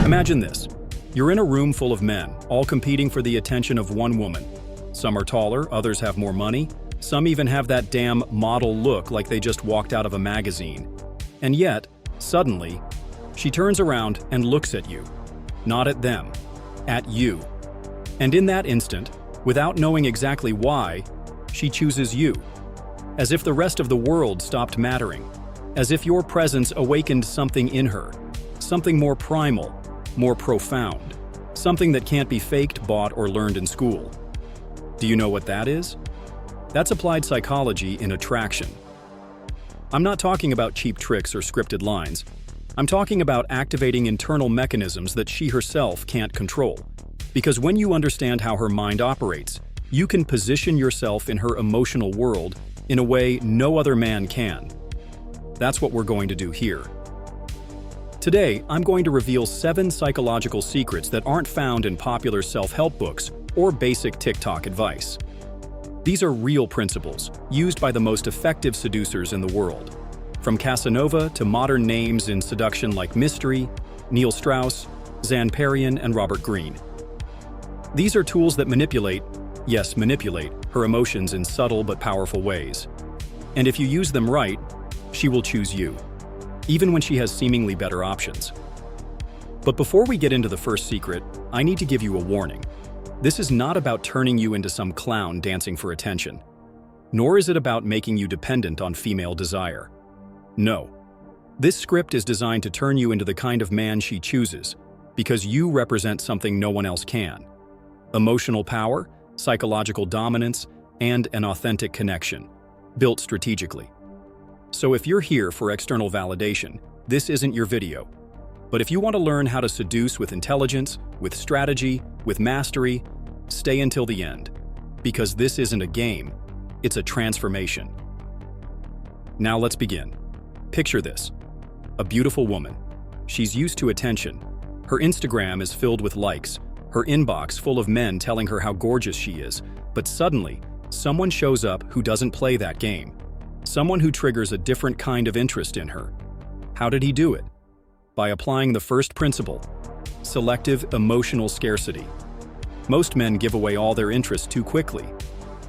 Imagine this. You're in a room full of men, all competing for the attention of one woman. Some are taller, others have more money, some even have that damn model look like they just walked out of a magazine. And yet, suddenly, she turns around and looks at you. Not at them, at you. And in that instant, without knowing exactly why, she chooses you. As if the rest of the world stopped mattering. As if your presence awakened something in her. Something more primal, more profound. Something that can't be faked, bought, or learned in school. Do you know what that is? That's applied psychology in attraction. I'm not talking about cheap tricks or scripted lines. I'm talking about activating internal mechanisms that she herself can't control. Because when you understand how her mind operates, you can position yourself in her emotional world in a way no other man can. That's what we're going to do here. Today, I'm going to reveal 7 psychological secrets that aren't found in popular self-help books or basic TikTok advice. These are real principles, used by the most effective seducers in the world. From Casanova to modern names in seduction like Mystery, Neil Strauss, Zan Perrian, and Robert Greene. These are tools that manipulate, yes, manipulate, her emotions in subtle but powerful ways. And if you use them right, she will choose you, even when she has seemingly better options. But before we get into the first secret, I need to give you a warning. This is not about turning you into some clown dancing for attention, nor is it about making you dependent on female desire. No. This script is designed to turn you into the kind of man she chooses, because you represent something no one else can. Emotional power, psychological dominance, and an authentic connection, built strategically. So if you're here for external validation, this isn't your video. But if you want to learn how to seduce with intelligence, with strategy, with mastery, stay until the end. Because this isn't a game, it's a transformation. Now let's begin. Picture this. A beautiful woman. She's used to attention. Her Instagram is filled with likes, her inbox full of men telling her how gorgeous she is. But suddenly, someone shows up who doesn't play that game. Someone who triggers a different kind of interest in her. How did he do it? By applying the first principle, selective emotional scarcity. Most men give away all their interest too quickly.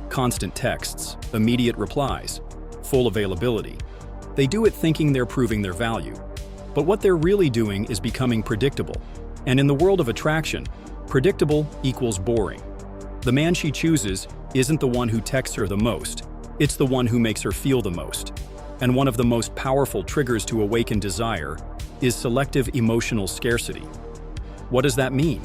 Constant texts, immediate replies, full availability. They do it thinking they're proving their value. But what they're really doing is becoming predictable. And in the world of attraction, predictable equals boring. The man she chooses isn't the one who texts her the most. It's the one who makes her feel the most. And one of the most powerful triggers to awaken desire is selective emotional scarcity. What does that mean?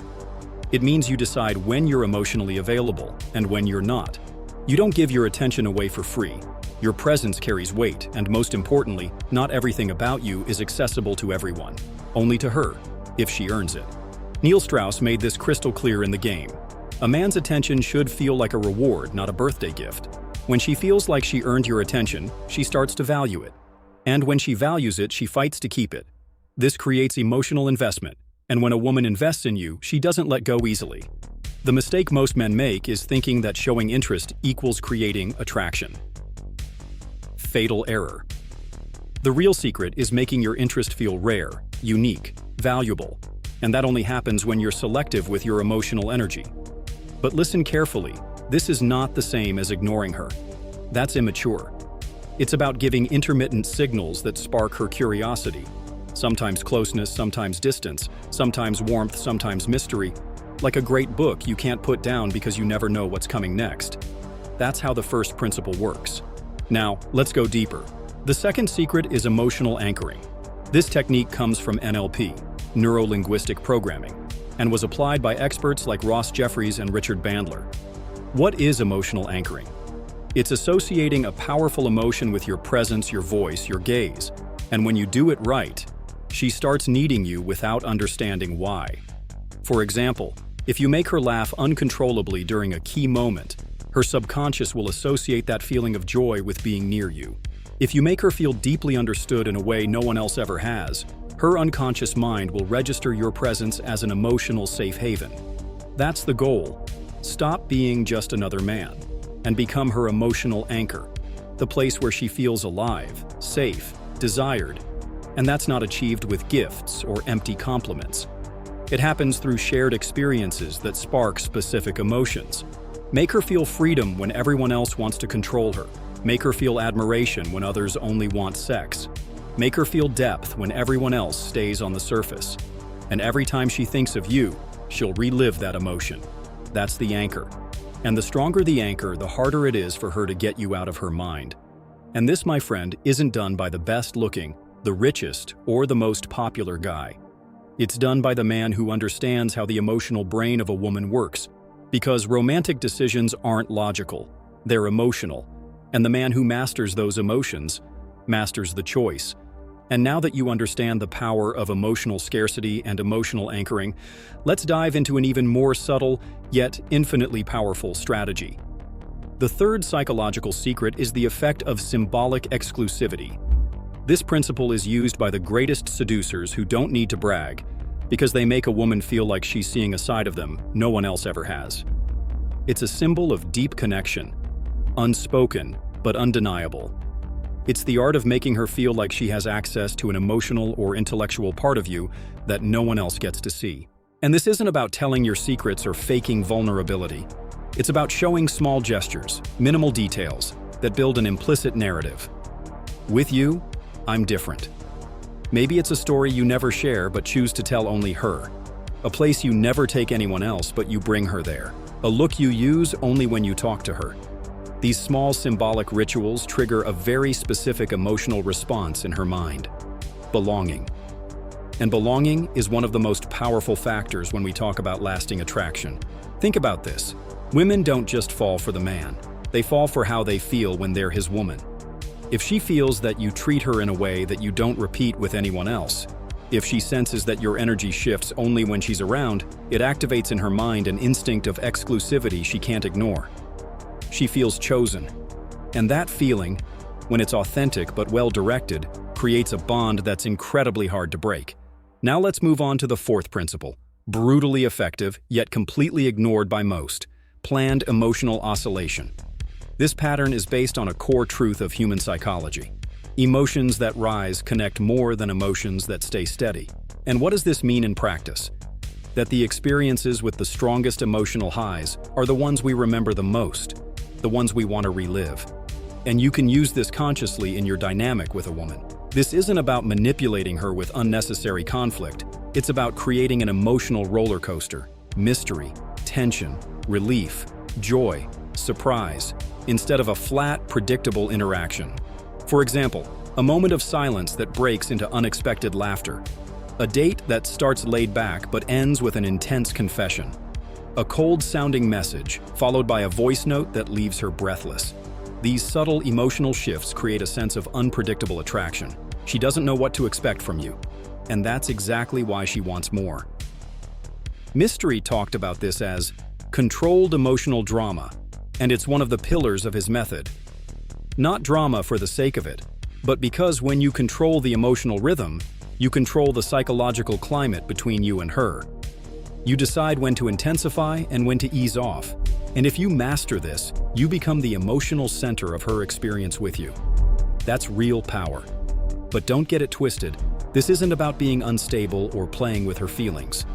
It means you decide when you're emotionally available and when you're not. You don't give your attention away for free. Your presence carries weight, and most importantly, not everything about you is accessible to everyone. Only to her, if she earns it. Neil Strauss made this crystal clear in The Game. A man's attention should feel like a reward, not a birthday gift. When she feels like she earned your attention, she starts to value it. And when she values it, she fights to keep it. This creates emotional investment, and when a woman invests in you, she doesn't let go easily. The mistake most men make is thinking that showing interest equals creating attraction. Fatal error. The real secret is making your interest feel rare, unique, valuable, and that only happens when you're selective with your emotional energy. But listen carefully, this is not the same as ignoring her. That's immature. It's about giving intermittent signals that spark her curiosity. Sometimes closeness, sometimes distance, sometimes warmth, sometimes mystery. Like a great book you can't put down because you never know what's coming next. That's how the first principle works. Now, let's go deeper. The second secret is emotional anchoring. This technique comes from NLP, neuro-linguistic programming, and was applied by experts like Ross Jeffries and Richard Bandler. What is emotional anchoring? It's associating a powerful emotion with your presence, your voice, your gaze. And when you do it right, she starts needing you without understanding why. For example, if you make her laugh uncontrollably during a key moment, her subconscious will associate that feeling of joy with being near you. If you make her feel deeply understood in a way no one else ever has, her unconscious mind will register your presence as an emotional safe haven. That's the goal. Stop being just another man and become her emotional anchor, the place where she feels alive, safe, desired. And that's not achieved with gifts or empty compliments. It happens through shared experiences that spark specific emotions. Make her feel freedom when everyone else wants to control her. Make her feel admiration when others only want sex. Make her feel depth when everyone else stays on the surface. And every time she thinks of you, she'll relive that emotion. That's the anchor. And the stronger the anchor, the harder it is for her to get you out of her mind. And this, my friend, isn't done by the best-looking, the richest, or the most popular guy. It's done by the man who understands how the emotional brain of a woman works, because romantic decisions aren't logical, they're emotional, and the man who masters those emotions masters the choice. And now that you understand the power of emotional scarcity and emotional anchoring, let's dive into an even more subtle, yet infinitely powerful strategy. The third psychological secret is the effect of symbolic exclusivity. This principle is used by the greatest seducers who don't need to brag, because they make a woman feel like she's seeing a side of them no one else ever has. It's a symbol of deep connection, unspoken but undeniable. It's the art of making her feel like she has access to an emotional or intellectual part of you that no one else gets to see. And this isn't about telling your secrets or faking vulnerability. It's about showing small gestures, minimal details, that build an implicit narrative. With you, I'm different. Maybe it's a story you never share but choose to tell only her. A place you never take anyone else but you bring her there. A look you use only when you talk to her. These small symbolic rituals trigger a very specific emotional response in her mind: belonging. And belonging is one of the most powerful factors when we talk about lasting attraction. Think about this. Women don't just fall for the man. They fall for how they feel when they're his woman. If she feels that you treat her in a way that you don't repeat with anyone else, if she senses that your energy shifts only when she's around, it activates in her mind an instinct of exclusivity she can't ignore. She feels chosen. And that feeling, when it's authentic but well-directed, creates a bond that's incredibly hard to break. Now let's move on to the fourth principle, brutally effective yet completely ignored by most: planned emotional oscillation. This pattern is based on a core truth of human psychology. Emotions that rise connect more than emotions that stay steady. And what does this mean in practice? That the experiences with the strongest emotional highs are the ones we remember the most, the ones we want to relive. And you can use this consciously in your dynamic with a woman. This isn't about manipulating her with unnecessary conflict. It's about creating an emotional roller coaster: mystery, tension, relief, joy, surprise, instead of a flat, predictable interaction. For example, a moment of silence that breaks into unexpected laughter. A date that starts laid back but ends with an intense confession. A cold-sounding message, followed by a voice note that leaves her breathless. These subtle emotional shifts create a sense of unpredictable attraction. She doesn't know what to expect from you, and that's exactly why she wants more. Mystery talked about this as controlled emotional drama, and it's one of the pillars of his method. Not drama for the sake of it, but because when you control the emotional rhythm, you control the psychological climate between you and her. You decide when to intensify and when to ease off. And if you master this, you become the emotional center of her experience with you. That's real power. But don't get it twisted. This isn't about being unstable or playing with her feelings.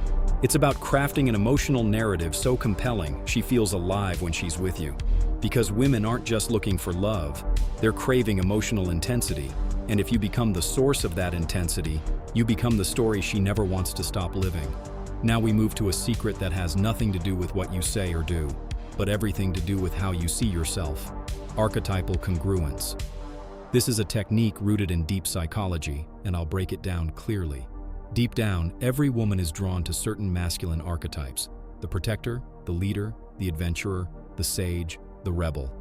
It's about crafting an emotional narrative so compelling she feels alive when she's with you. Because women aren't just looking for love, they're craving emotional intensity. And if you become the source of that intensity, you become the story she never wants to stop living. Now we move to a secret that has nothing to do with what you say or do, but everything to do with how you see yourself: archetypal congruence. This is a technique rooted in deep psychology, and I'll break it down clearly. Deep down, every woman is drawn to certain masculine archetypes: the protector, the leader, the adventurer, the sage, the rebel.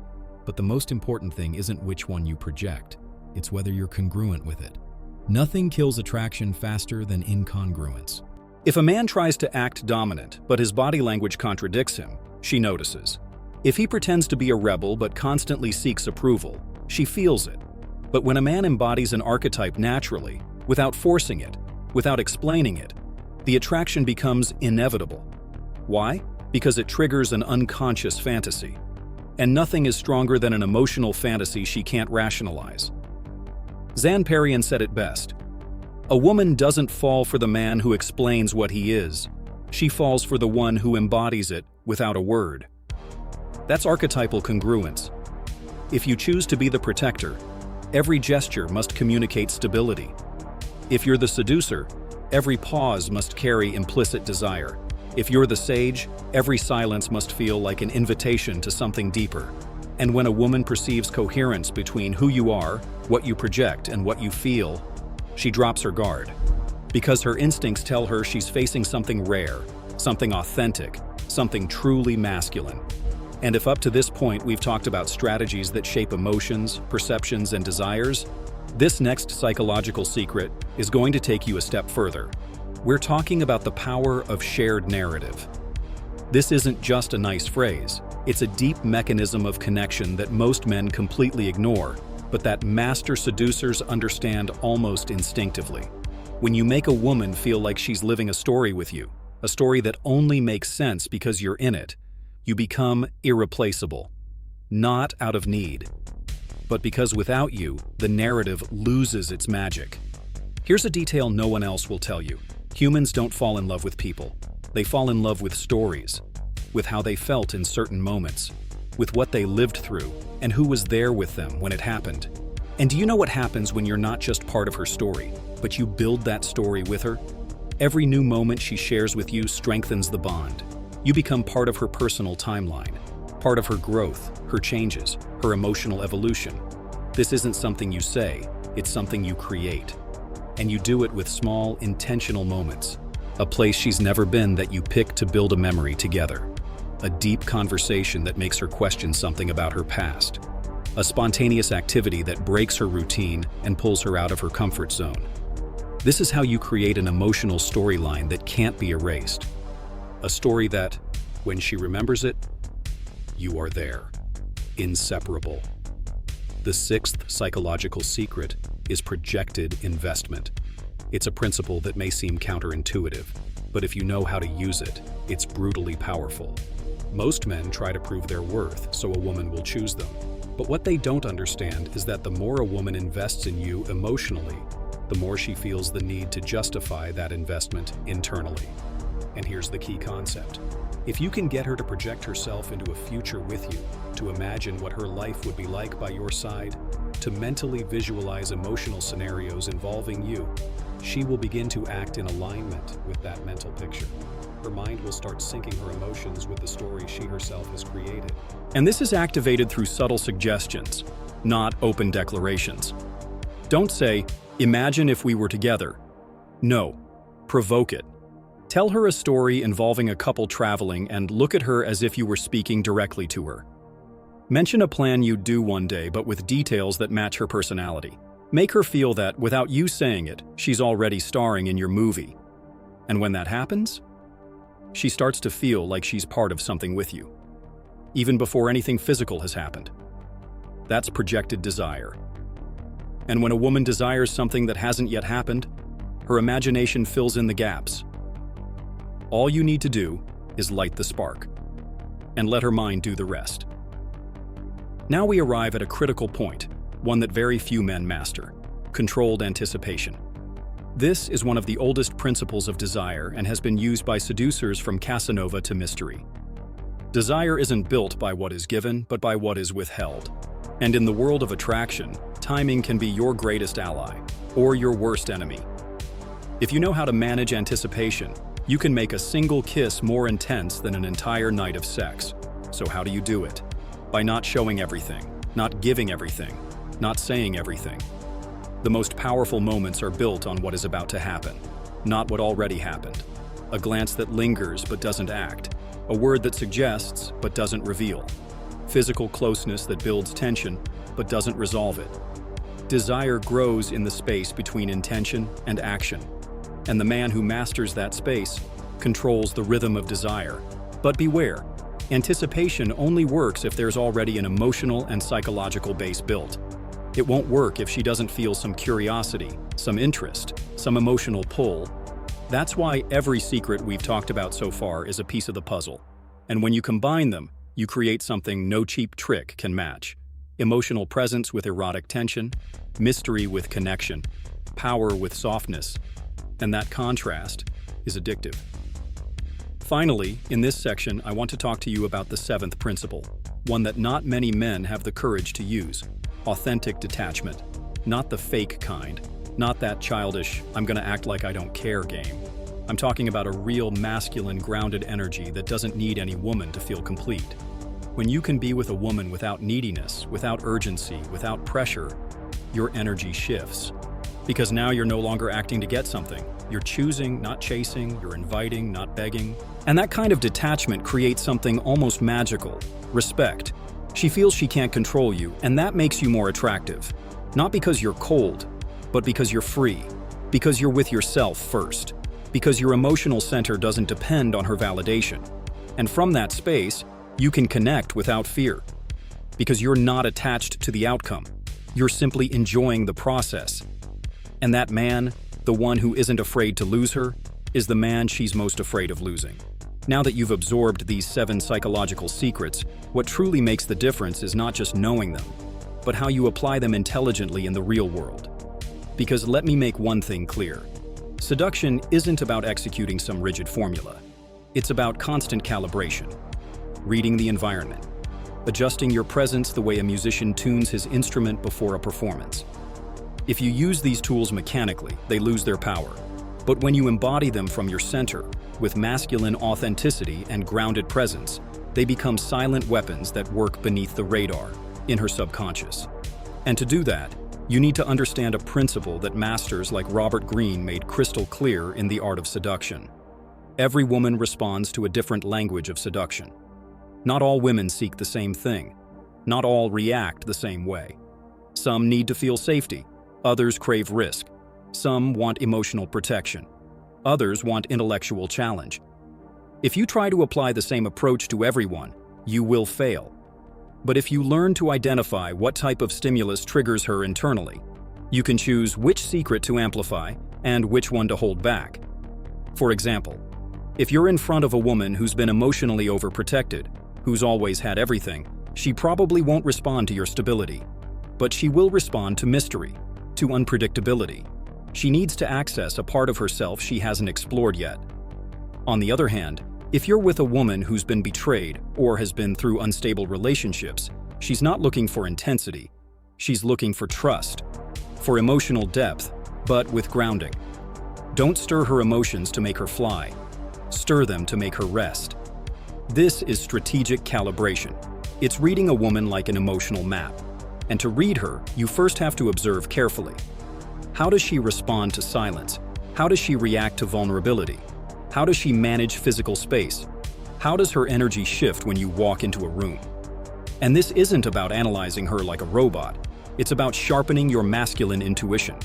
But the most important thing isn't which one you project, it's whether you're congruent with it. Nothing kills attraction faster than incongruence. If a man tries to act dominant, but his body language contradicts him, she notices. If he pretends to be a rebel but constantly seeks approval, she feels it. But when a man embodies an archetype naturally, without forcing it, without explaining it, the attraction becomes inevitable. Why? Because it triggers an unconscious fantasy. And nothing is stronger than an emotional fantasy she can't rationalize. Zan Perrian said it best: "A woman doesn't fall for the man who explains what he is. She falls for the one who embodies it without a word. That's archetypal congruence. If you choose to be the protector, every gesture must communicate stability. If you're the seducer, every pause must carry implicit desire. If you're the sage, every silence must feel like an invitation to something deeper. And when a woman perceives coherence between who you are, what you project, and what you feel, she drops her guard. Because her instincts tell her she's facing something rare, something authentic, something truly masculine. And if up to this point we've talked about strategies that shape emotions, perceptions, and desires, this next psychological secret is going to take you a step further. We're talking about the power of shared narrative. This isn't just a nice phrase. It's a deep mechanism of connection that most men completely ignore, but that master seducers understand almost instinctively. When you make a woman feel like she's living a story with you, a story that only makes sense because you're in it, you become irreplaceable. Not out of need, but because without you, the narrative loses its magic. Here's a detail no one else will tell you. Humans don't fall in love with people. They fall in love with stories, with how they felt in certain moments, with what they lived through, and who was there with them when it happened. And do you know what happens when you're not just part of her story, but you build that story with her? Every new moment she shares with you strengthens the bond. You become part of her personal timeline, part of her growth, her changes, her emotional evolution. This isn't something you say, it's something you create. And you do it with small, intentional moments. A place she's never been that you pick to build a memory together. A deep conversation that makes her question something about her past. A spontaneous activity that breaks her routine and pulls her out of her comfort zone. This is how you create an emotional storyline that can't be erased. A story that, when she remembers it, you are there. Inseparable. The sixth psychological secret is projected investment. It's a principle that may seem counterintuitive, but if you know how to use it, it's brutally powerful. Most men try to prove their worth so a woman will choose them. But what they don't understand is that the more a woman invests in you emotionally, the more she feels the need to justify that investment internally. And here's the key concept. If you can get her to project herself into a future with you, to imagine what her life would be like by your side, to mentally visualize emotional scenarios involving you, she will begin to act in alignment with that mental picture. Her mind will start syncing her emotions with the story she herself has created. And this is activated through subtle suggestions, not open declarations. Don't say, "Imagine if we were together." No, provoke it. Tell her a story involving a couple traveling and look at her as if you were speaking directly to her. Mention a plan you'd do one day, but with details that match her personality. Make her feel that, without you saying it, she's already starring in your movie. And when that happens, she starts to feel like she's part of something with you, even before anything physical has happened. That's projected desire. And when a woman desires something that hasn't yet happened, her imagination fills in the gaps. All you need to do is light the spark, and let her mind do the rest. Now we arrive at a critical point, one that very few men master: controlled anticipation. This is one of the oldest principles of desire and has been used by seducers from Casanova to mystery. Desire isn't built by what is given, but by what is withheld. And in the world of attraction, timing can be your greatest ally, or your worst enemy. If you know how to manage anticipation, you can make a single kiss more intense than an entire night of sex. So how do you do it? By not showing everything, not giving everything, not saying everything. The most powerful moments are built on what is about to happen, not what already happened. A glance that lingers but doesn't act. A word that suggests but doesn't reveal. Physical closeness that builds tension but doesn't resolve it. Desire grows in the space between intention and action. And the man who masters that space controls the rhythm of desire. But beware, anticipation only works if there's already an emotional and psychological base built. It won't work if she doesn't feel some curiosity, some interest, some emotional pull. That's why every secret we've talked about so far is a piece of the puzzle. And when you combine them, you create something no cheap trick can match. Emotional presence with erotic tension, mystery with connection, power with softness. And that contrast is addictive. Finally, in this section, I want to talk to you about the seventh principle, one that not many men have the courage to use: authentic detachment. Not the fake kind, not that childish, I'm gonna act like I don't care game. I'm talking about a real masculine, grounded energy that doesn't need any woman to feel complete. When you can be with a woman without neediness, without urgency, without pressure, your energy shifts. Because now you're no longer acting to get something. You're choosing, not chasing, you're inviting, not begging. And that kind of detachment creates something almost magical: respect. She feels she can't control you, and that makes you more attractive. Not because you're cold, but because you're free. Because you're with yourself first. Because your emotional center doesn't depend on her validation. And from that space, you can connect without fear. Because you're not attached to the outcome. You're simply enjoying the process. And that man, the one who isn't afraid to lose her, is the man she's most afraid of losing. Now that you've absorbed these 7 psychological secrets, what truly makes the difference is not just knowing them, but how you apply them intelligently in the real world. Because let me make one thing clear. Seduction isn't about executing some rigid formula. It's about constant calibration. Reading the environment. Adjusting your presence the way a musician tunes his instrument before a performance. If you use these tools mechanically, they lose their power. But when you embody them from your center, with masculine authenticity and grounded presence, they become silent weapons that work beneath the radar, in her subconscious. And to do that, you need to understand a principle that masters like Robert Greene made crystal clear in The Art of Seduction. Every woman responds to a different language of seduction. Not all women seek the same thing. Not all react the same way. Some need to feel safety. Others crave risk. Some want emotional protection. Others want intellectual challenge. If you try to apply the same approach to everyone, you will fail. But if you learn to identify what type of stimulus triggers her internally, you can choose which secret to amplify and which one to hold back. For example, if you're in front of a woman who's been emotionally overprotected, who's always had everything, she probably won't respond to your stability. But she will respond to mystery, to unpredictability. She needs to access a part of herself she hasn't explored yet. On the other hand, if you're with a woman who's been betrayed or has been through unstable relationships, she's not looking for intensity. She's looking for trust, for emotional depth, but with grounding. Don't stir her emotions to make her fly. Stir them to make her rest. This is strategic calibration. It's reading a woman like an emotional map. And to read her, you first have to observe carefully. How does she respond to silence? How does she react to vulnerability? How does she manage physical space? How does her energy shift when you walk into a room? And this isn't about analyzing her like a robot. It's about sharpening your masculine intuition,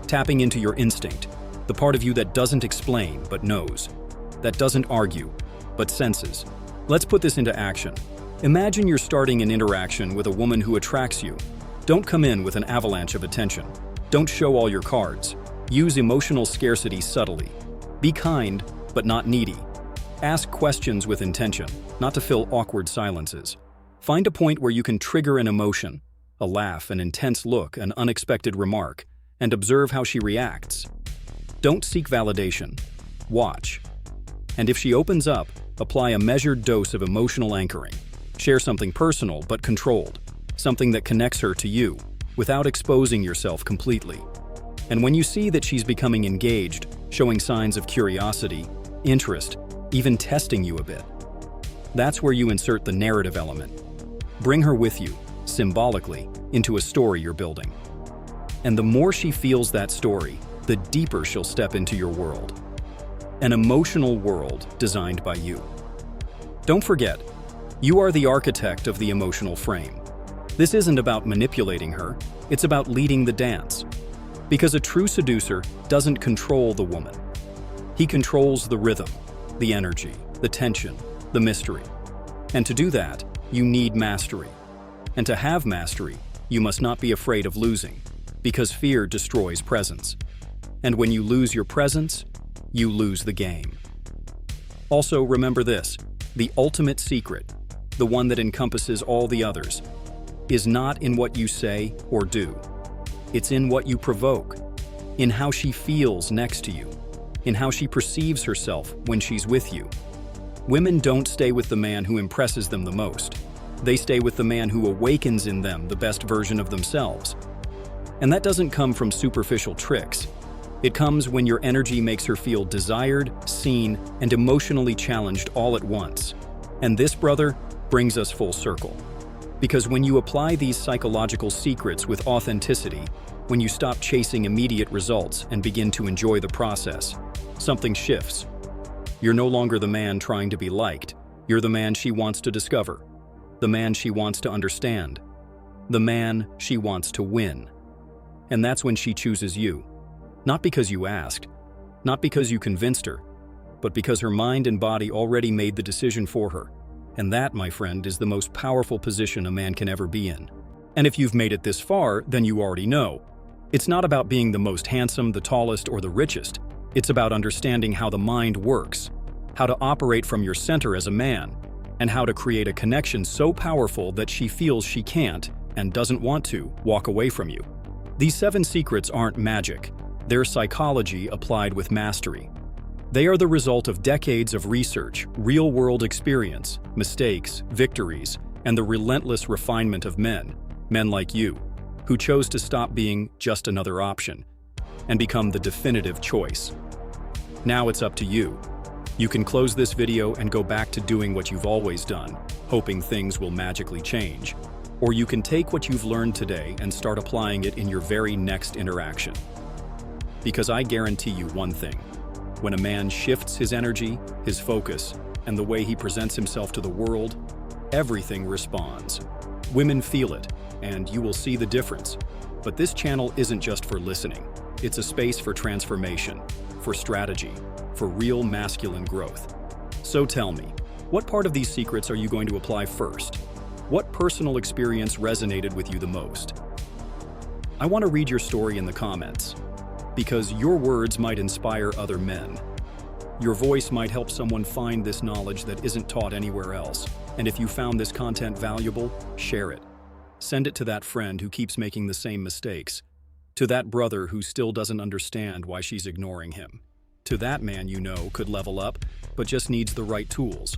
tapping into your instinct, the part of you that doesn't explain but knows, that doesn't argue but senses. Let's put this into action. Imagine you're starting an interaction with a woman who attracts you. Don't come in with an avalanche of attention. Don't show all your cards. Use emotional scarcity subtly. Be kind, but not needy. Ask questions with intention, not to fill awkward silences. Find a point where you can trigger an emotion, a laugh, an intense look, an unexpected remark, and observe how she reacts. Don't seek validation. Watch. And if she opens up, apply a measured dose of emotional anchoring. Share something personal but controlled, something that connects her to you, without exposing yourself completely. And when you see that she's becoming engaged, showing signs of curiosity, interest, even testing you a bit, that's where you insert the narrative element. Bring her with you, symbolically, into a story you're building. And the more she feels that story, the deeper she'll step into your world. An emotional world designed by you. Don't forget, you are the architect of the emotional frame. This isn't about manipulating her, it's about leading the dance. Because a true seducer doesn't control the woman. He controls the rhythm, the energy, the tension, the mystery. And to do that, you need mastery. And to have mastery, you must not be afraid of losing, because fear destroys presence. And when you lose your presence, you lose the game. Also, remember this: the ultimate secret, the one that encompasses all the others, is not in what you say or do. It's in what you provoke, in how she feels next to you, in how she perceives herself when she's with you. Women don't stay with the man who impresses them the most. They stay with the man who awakens in them the best version of themselves. And that doesn't come from superficial tricks. It comes when your energy makes her feel desired, seen, and emotionally challenged all at once. And this, brother, brings us full circle. Because when you apply these psychological secrets with authenticity, when you stop chasing immediate results and begin to enjoy the process, something shifts. You're no longer the man trying to be liked. You're the man she wants to discover, the man she wants to understand, the man she wants to win. And that's when she chooses you. Not because you asked, not because you convinced her, but because her mind and body already made the decision for her. And that, my friend, is the most powerful position a man can ever be in. And if you've made it this far, then you already know. It's not about being the most handsome, the tallest, or the richest. It's about understanding how the mind works, how to operate from your center as a man, and how to create a connection so powerful that she feels she can't, and doesn't want to, walk away from you. These 7 secrets aren't magic. They're psychology applied with mastery. They are the result of decades of research, real-world experience, mistakes, victories, and the relentless refinement of men like you, who chose to stop being just another option and become the definitive choice. Now it's up to you. You can close this video and go back to doing what you've always done, hoping things will magically change. Or you can take what you've learned today and start applying it in your very next interaction. Because I guarantee you one thing. When a man shifts his energy, his focus, and the way he presents himself to the world, everything responds. Women feel it, and you will see the difference. But this channel isn't just for listening. It's a space for transformation, for strategy, for real masculine growth. So tell me, what part of these secrets are you going to apply first? What personal experience resonated with you the most? I want to read your story in the comments, because your words might inspire other men. Your voice might help someone find this knowledge that isn't taught anywhere else. And if you found this content valuable, share it. Send it to that friend who keeps making the same mistakes, to that brother who still doesn't understand why she's ignoring him, to that man you know could level up, but just needs the right tools.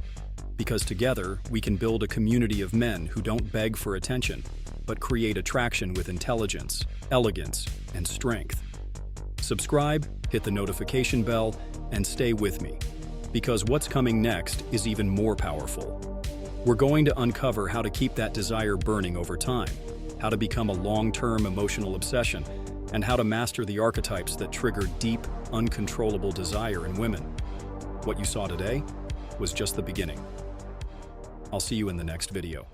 Because together, we can build a community of men who don't beg for attention, but create attraction with intelligence, elegance, and strength. Subscribe, hit the notification bell, and stay with me, because what's coming next is even more powerful. We're going to uncover how to keep that desire burning over time, how to become a long-term emotional obsession, and how to master the archetypes that trigger deep, uncontrollable desire in women. What you saw today was just the beginning. I'll see you in the next video.